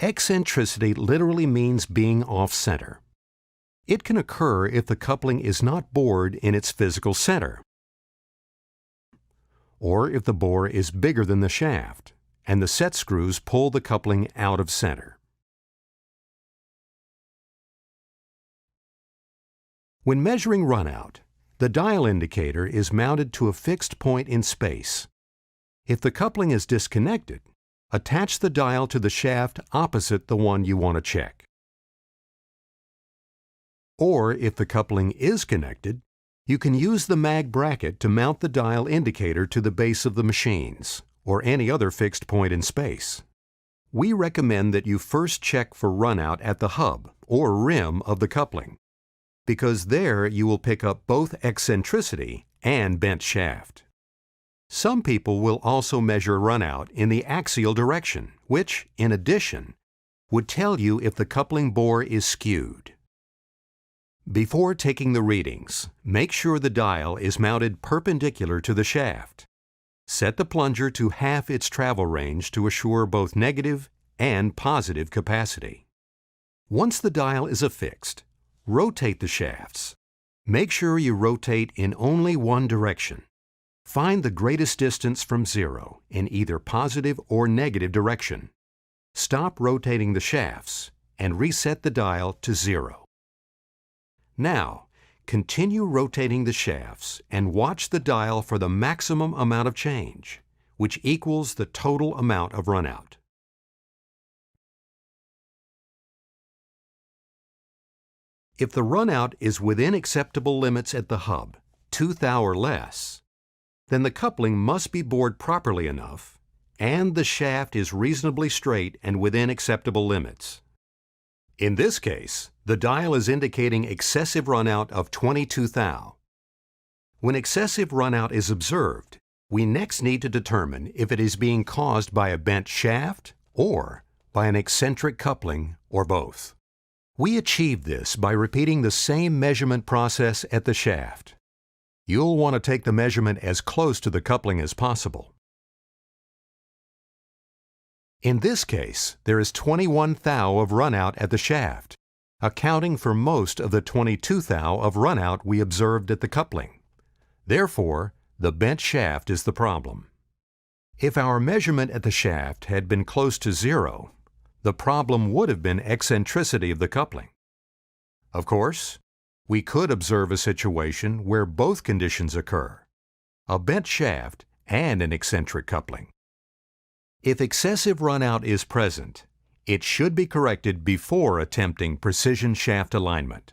Eccentricity literally means being off-center. It can occur if the coupling is not bored in its physical center, or if the bore is bigger than the shaft, and the set screws pull the coupling out of center. When measuring runout, the dial indicator is mounted to a fixed point in space. If the coupling is disconnected, attach the dial to the shaft opposite the one you want to check. Or if the coupling is connected, you can use the mag bracket to mount the dial indicator to the base of the machines, or any other fixed point in space. We recommend that you first check for runout at the hub, or rim, of the coupling, because there you will pick up both eccentricity and bent shaft. Some people will also measure runout in the axial direction, which, in addition, would tell you if the coupling bore is skewed. Before taking the readings, make sure the dial is mounted perpendicular to the shaft. Set the plunger to half its travel range to assure both negative and positive capacity. Once the dial is affixed, rotate the shafts. Make sure you rotate in only one direction. Find the greatest distance from zero in either positive or negative direction. Stop rotating the shafts and reset the dial to 0. Now, continue rotating the shafts and watch the dial for the maximum amount of change, which equals the total amount of runout. If the runout is within acceptable limits at the hub, 2 thou or less, then the coupling must be bored properly enough, and the shaft is reasonably straight and within acceptable limits. In this case, the dial is indicating excessive runout of 22 thou. When excessive runout is observed, we next need to determine if it is being caused by a bent shaft or by an eccentric coupling, or both. We achieve this by repeating the same measurement process at the shaft. You'll want to take the measurement as close to the coupling as possible. In this case, there is 21 thou of runout at the shaft, accounting for most of the 22 thou of runout we observed at the coupling. Therefore, the bent shaft is the problem. If our measurement at the shaft had been close to 0, the problem would have been eccentricity of the coupling. Of course, we could observe a situation where both conditions occur, a bent shaft and an eccentric coupling. If excessive runout is present, it should be corrected before attempting precision shaft alignment.